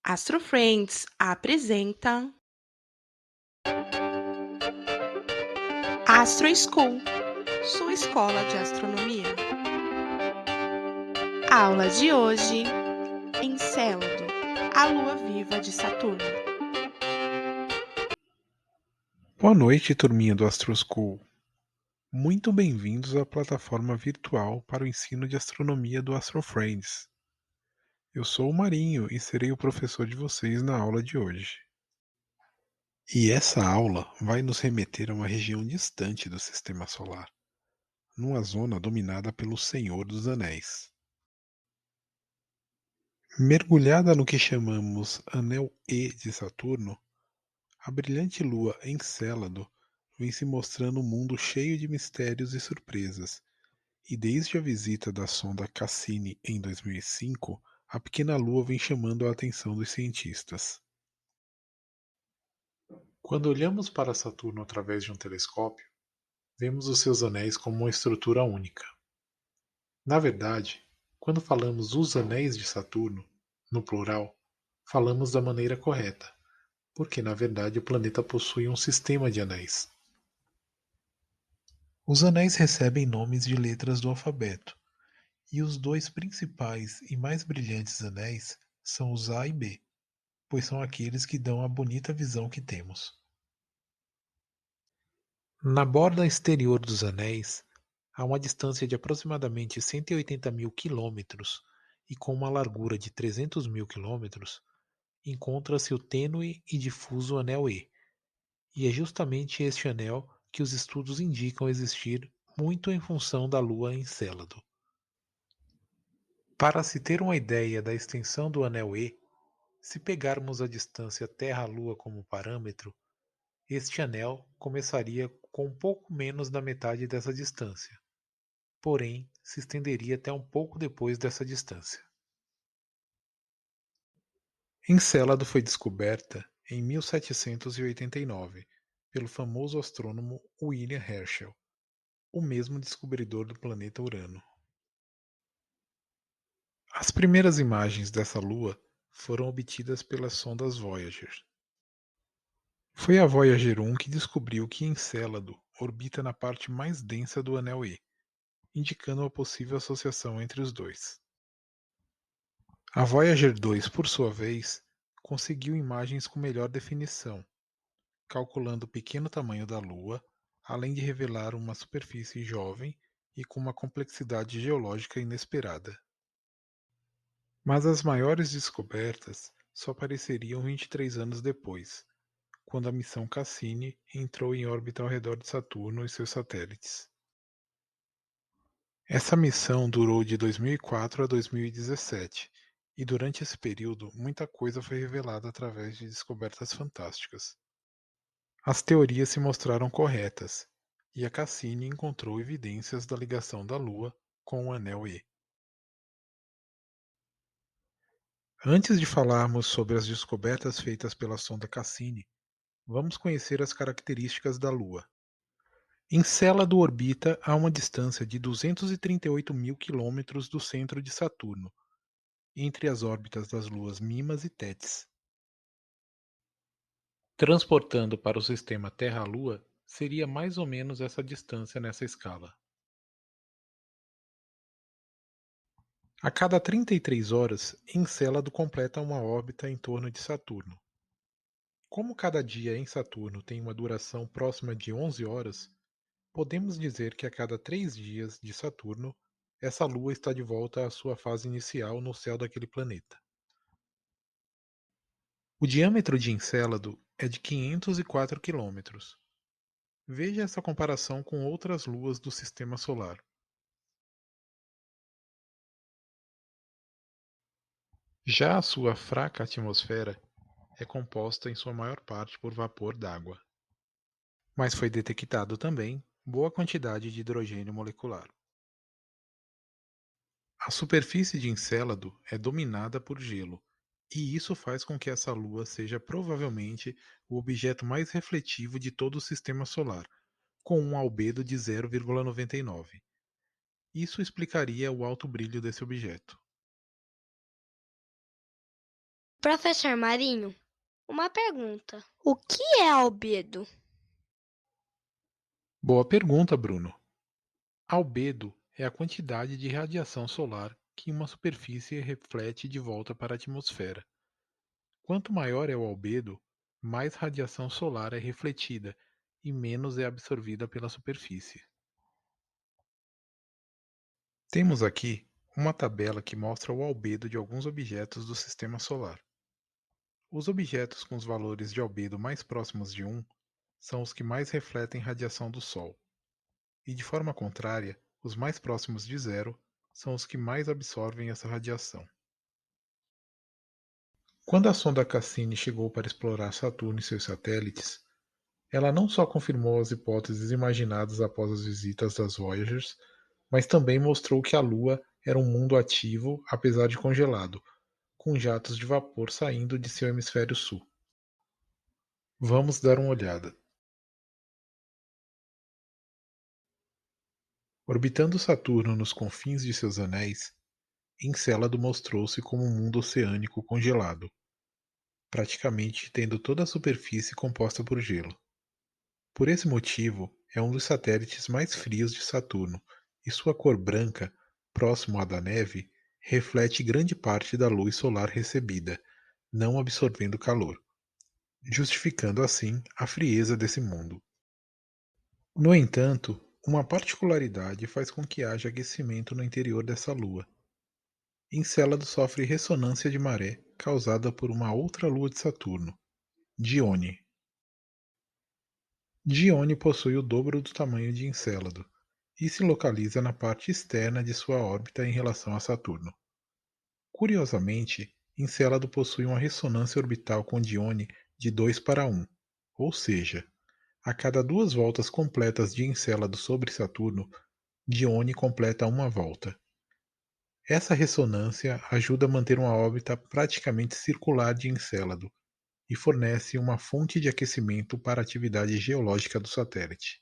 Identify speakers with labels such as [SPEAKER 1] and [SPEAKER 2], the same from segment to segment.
[SPEAKER 1] Astro Friends apresenta Astro School, sua escola de astronomia. Aula de hoje: Encélado, a lua viva de Saturno.
[SPEAKER 2] Boa noite, turminha do Astro School. Muito bem-vindos à plataforma virtual para o ensino de astronomia do Astro Friends. Eu sou o Marinho e serei o professor de vocês na aula de hoje. E essa aula vai nos remeter a uma região distante do Sistema Solar, numa zona dominada pelo Senhor dos Anéis. Mergulhada no que chamamos Anel E de Saturno, a brilhante lua Encélado vem se mostrando um mundo cheio de mistérios e surpresas. E desde a visita da sonda Cassini em 2005, a pequena Lua vem chamando a atenção dos cientistas. Quando olhamos para Saturno através de um telescópio, vemos os seus anéis como uma estrutura única. Na verdade, quando falamos os anéis de Saturno, no plural, falamos da maneira correta, porque na verdade o planeta possui um sistema de anéis. Os anéis recebem nomes de letras do alfabeto, e os dois principais e mais brilhantes anéis são os A e B, pois são aqueles que dão a bonita visão que temos. Na borda exterior dos anéis, a uma distância de aproximadamente 180 mil quilômetros e com uma largura de 300 mil quilômetros, encontra-se o tênue e difuso anel E, e é justamente este anel que os estudos indicam existir muito em função da Lua Encélado. Para se ter uma ideia da extensão do anel E, se pegarmos a distância Terra-Lua como parâmetro, este anel começaria com um pouco menos da metade dessa distância, porém se estenderia até um pouco depois dessa distância. Encélado foi descoberta em 1789 pelo famoso astrônomo William Herschel, o mesmo descobridor do planeta Urano. As primeiras imagens dessa lua foram obtidas pelas sondas Voyager. Foi a Voyager 1 que descobriu que Encélado orbita na parte mais densa do anel E, indicando uma possível associação entre os dois. A Voyager 2, por sua vez, conseguiu imagens com melhor definição, calculando o pequeno tamanho da Lua, além de revelar uma superfície jovem e com uma complexidade geológica inesperada. Mas as maiores descobertas só apareceriam 23 anos depois, quando a missão Cassini entrou em órbita ao redor de Saturno e seus satélites. Essa missão durou de 2004 a 2017, e durante esse período muita coisa foi revelada através de descobertas fantásticas. As teorias se mostraram corretas, e a Cassini encontrou evidências da ligação da Lua com o anel E. Antes de falarmos sobre as descobertas feitas pela sonda Cassini, vamos conhecer as características da Lua. Encélado orbita a uma distância de 238 mil quilômetros do centro de Saturno, entre as órbitas das luas Mimas e Tétis. Transportando para o sistema Terra-Lua, seria mais ou menos essa distância nessa escala. A cada 33 horas, Encélado completa uma órbita em torno de Saturno. Como cada dia em Saturno tem uma duração próxima de 11 horas, podemos dizer que a cada 3 dias de Saturno, essa lua está de volta à sua fase inicial no céu daquele planeta. O diâmetro de Encélado é de 504 quilômetros. Veja essa comparação com outras luas do Sistema Solar. Já a sua fraca atmosfera é composta em sua maior parte por vapor d'água, mas foi detectado também boa quantidade de hidrogênio molecular. A superfície de Encélado é dominada por gelo, e isso faz com que essa lua seja provavelmente o objeto mais refletivo de todo o Sistema Solar, com um albedo de 0,99. Isso explicaria o alto brilho desse objeto.
[SPEAKER 3] Professor Marinho, uma pergunta. O que é albedo?
[SPEAKER 2] Boa pergunta, Bruno. Albedo é a quantidade de radiação solar que uma superfície reflete de volta para a atmosfera. Quanto maior é o albedo, mais radiação solar é refletida e menos é absorvida pela superfície. Temos aqui uma tabela que mostra o albedo de alguns objetos do Sistema Solar. Os objetos com os valores de albedo mais próximos de 1 são os que mais refletem radiação do Sol, e de forma contrária, os mais próximos de 0 são os que mais absorvem essa radiação. Quando a sonda Cassini chegou para explorar Saturno e seus satélites, ela não só confirmou as hipóteses imaginadas após as visitas das Voyagers, mas também mostrou que a Lua era um mundo ativo, apesar de congelado, com jatos de vapor saindo de seu hemisfério sul. Vamos dar uma olhada. Orbitando Saturno nos confins de seus anéis, Encélado mostrou-se como um mundo oceânico congelado, praticamente tendo toda a superfície composta por gelo. Por esse motivo, é um dos satélites mais frios de Saturno, e sua cor branca, próximo à da neve, reflete grande parte da luz solar recebida, não absorvendo calor, justificando assim a frieza desse mundo. No entanto, uma particularidade faz com que haja aquecimento no interior dessa lua. Encélado sofre ressonância de maré causada por uma outra lua de Saturno, Dione. Dione possui o dobro do tamanho de Encélado e se localiza na parte externa de sua órbita em relação a Saturno. Curiosamente, Encélado possui uma ressonância orbital com Dione de 2 para 1, ou seja, a cada 2 voltas completas de Encélado sobre Saturno, Dione completa uma volta. Essa ressonância ajuda a manter uma órbita praticamente circular de Encélado e fornece uma fonte de aquecimento para a atividade geológica do satélite.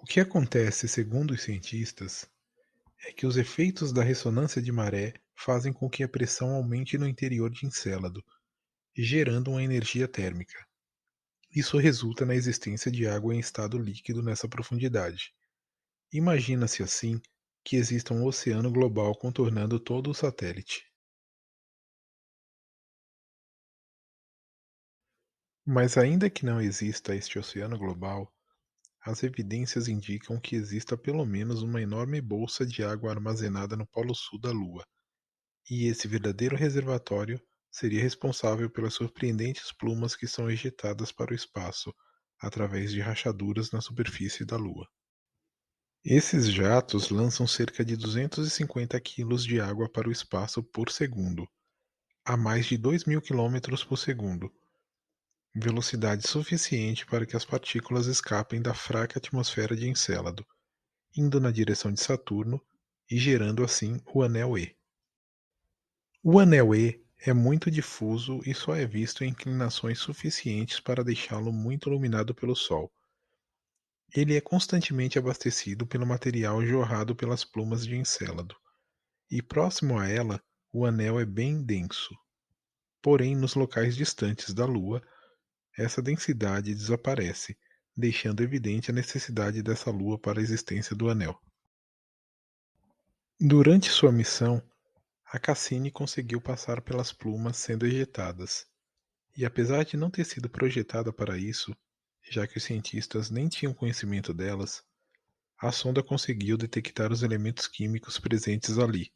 [SPEAKER 2] O que acontece, segundo os cientistas, é que os efeitos da ressonância de maré fazem com que a pressão aumente no interior de Encélado, gerando uma energia térmica. Isso resulta na existência de água em estado líquido nessa profundidade. Imagina-se assim que exista um oceano global contornando todo o satélite. Mas ainda que não exista este oceano global, as evidências indicam que exista pelo menos uma enorme bolsa de água armazenada no polo sul da Lua, e esse verdadeiro reservatório seria responsável pelas surpreendentes plumas que são ejetadas para o espaço através de rachaduras na superfície da Lua. Esses jatos lançam cerca de 250 quilos de água para o espaço por segundo, a mais de 2.000 quilômetros por segundo, velocidade suficiente para que as partículas escapem da fraca atmosfera de Encélado, indo na direção de Saturno e gerando assim o anel E. O anel E é muito difuso e só é visto em inclinações suficientes para deixá-lo muito iluminado pelo Sol. Ele é constantemente abastecido pelo material jorrado pelas plumas de Encélado, e próximo a ela o anel é bem denso. Porém, nos locais distantes da Lua, essa densidade desaparece, deixando evidente a necessidade dessa Lua para a existência do anel. Durante sua missão, a Cassini conseguiu passar pelas plumas sendo ejetadas, e apesar de não ter sido projetada para isso, já que os cientistas nem tinham conhecimento delas, a sonda conseguiu detectar os elementos químicos presentes ali,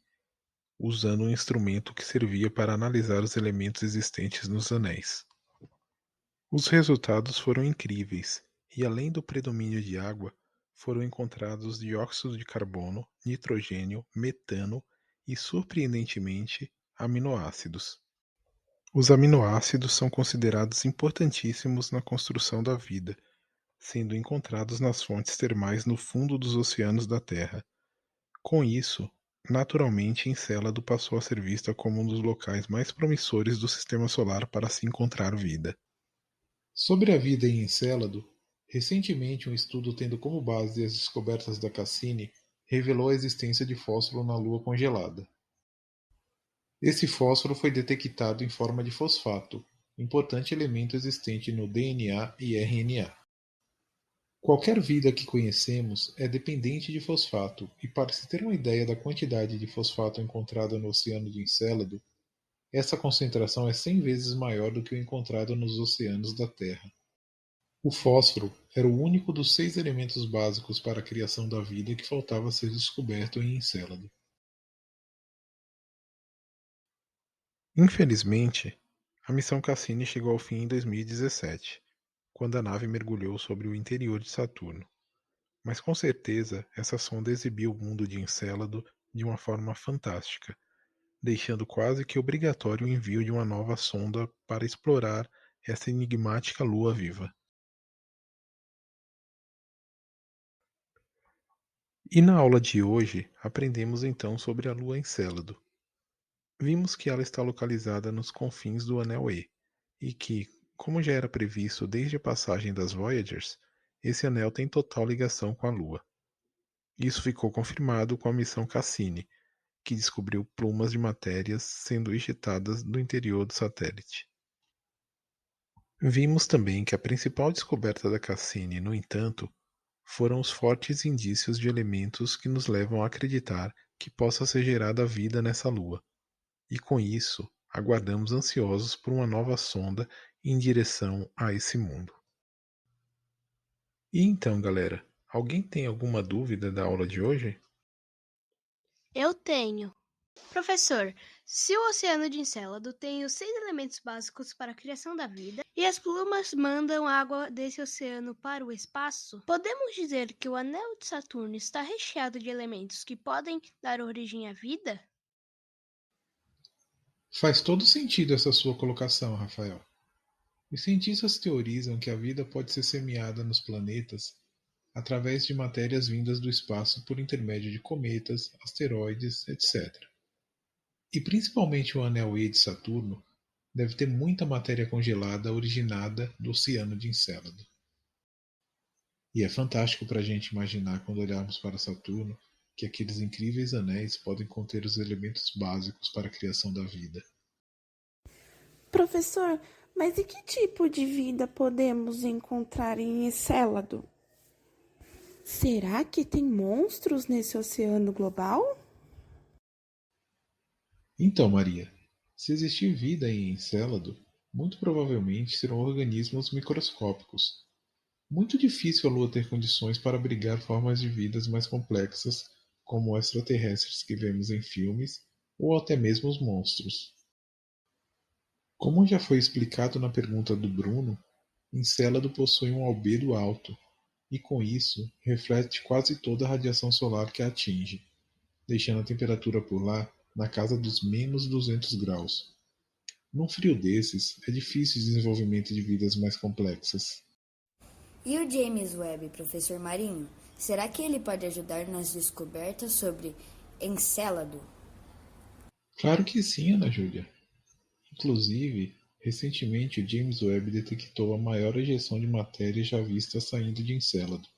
[SPEAKER 2] usando um instrumento que servia para analisar os elementos existentes nos anéis. Os resultados foram incríveis, e além do predomínio de água, foram encontrados dióxido de carbono, nitrogênio, metano e, surpreendentemente, aminoácidos. Os aminoácidos são considerados importantíssimos na construção da vida, sendo encontrados nas fontes termais no fundo dos oceanos da Terra. Com isso, naturalmente Encélado passou a ser vista como um dos locais mais promissores do Sistema Solar para se encontrar vida. Sobre a vida em Encélado, recentemente um estudo tendo como base as descobertas da Cassini revelou a existência de fósforo na Lua congelada. Esse fósforo foi detectado em forma de fosfato, importante elemento existente no DNA e RNA. Qualquer vida que conhecemos é dependente de fosfato, e para se ter uma ideia da quantidade de fosfato encontrada no Oceano de Encélado, essa concentração é 100 vezes maior do que o encontrado nos oceanos da Terra. O fósforo era o único dos 6 elementos básicos para a criação da vida que faltava ser descoberto em Encélado. Infelizmente, a missão Cassini chegou ao fim em 2017, quando a nave mergulhou sobre o interior de Saturno. Mas com certeza essa sonda exibiu o mundo de Encélado de uma forma fantástica, deixando quase que obrigatório o envio de uma nova sonda para explorar essa enigmática lua viva. E na aula de hoje aprendemos então sobre a lua Encélado. Vimos que ela está localizada nos confins do Anel E, e que, como já era previsto desde a passagem das Voyagers, esse anel tem total ligação com a Lua. Isso ficou confirmado com a missão Cassini, que descobriu plumas de matérias sendo ejetadas do interior do satélite. Vimos também que a principal descoberta da Cassini, no entanto, foram os fortes indícios de elementos que nos levam a acreditar que possa ser gerada vida nessa Lua. E com isso, aguardamos ansiosos por uma nova sonda em direção a esse mundo. E então, galera, alguém tem alguma dúvida da aula de hoje?
[SPEAKER 3] Eu tenho. Professor, se o Oceano de Encélado tem os 6 elementos básicos para a criação da vida e as plumas mandam água desse oceano para o espaço, podemos dizer que o Anel de Saturno está recheado de elementos que podem dar origem à vida?
[SPEAKER 2] Faz todo sentido essa sua colocação, Rafael. Os cientistas teorizam que a vida pode ser semeada nos planetas através de matérias vindas do espaço por intermédio de cometas, asteroides, etc. E principalmente o anel E de Saturno deve ter muita matéria congelada originada do Oceano de Encélado. E é fantástico para a gente imaginar quando olharmos para Saturno que aqueles incríveis anéis podem conter os elementos básicos para a criação da vida.
[SPEAKER 1] Professor, mas e que tipo de vida podemos encontrar em Encélado? Será que tem monstros nesse oceano global?
[SPEAKER 2] Então, Maria, se existir vida em Encélado, muito provavelmente serão organismos microscópicos. Muito difícil a Lua ter condições para abrigar formas de vidas mais complexas, como extraterrestres que vemos em filmes, ou até mesmo os monstros. Como já foi explicado na pergunta do Bruno, Encélado possui um albedo alto, e com isso reflete quase toda a radiação solar que a atinge, deixando a temperatura por lá na casa dos menos 200 graus. Num frio desses, é difícil o desenvolvimento de vidas mais complexas.
[SPEAKER 4] E o James Webb, professor Marinho? Será que ele pode ajudar nas descobertas sobre Encélado?
[SPEAKER 2] Claro que sim, Ana Júlia. Inclusive, recentemente o James Webb detectou a maior ejeção de matéria já vista saindo de Encélado.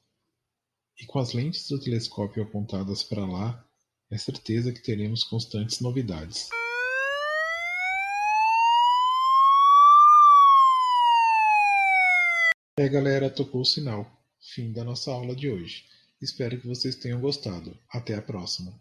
[SPEAKER 2] E com as lentes do telescópio apontadas para lá, é certeza que teremos constantes novidades. Galera, tocou o sinal. Fim da nossa aula de hoje. Espero que vocês tenham gostado. Até a próxima.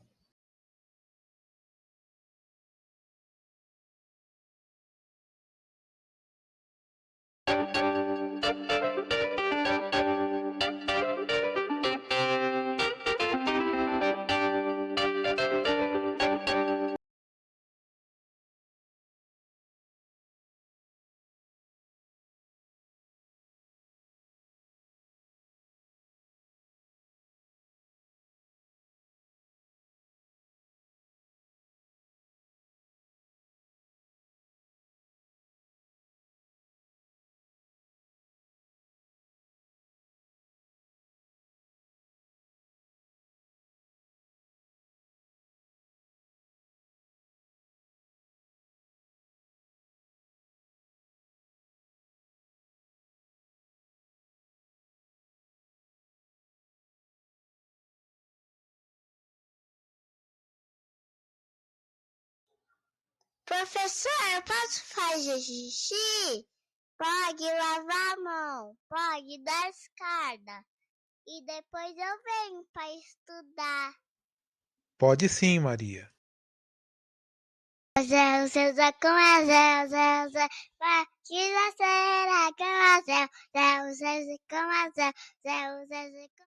[SPEAKER 5] Professor, eu posso fazer xixi? Pode lavar a mão, pode dar escada. E depois eu venho para estudar.
[SPEAKER 2] Pode sim, Maria.
[SPEAKER 5] Zé, Zé, Zé, com a Zé, Zé, Zé, vai, que será com a Zé, Zé, Zé, Zé, com a Zé, Zé, Zé, Zé, com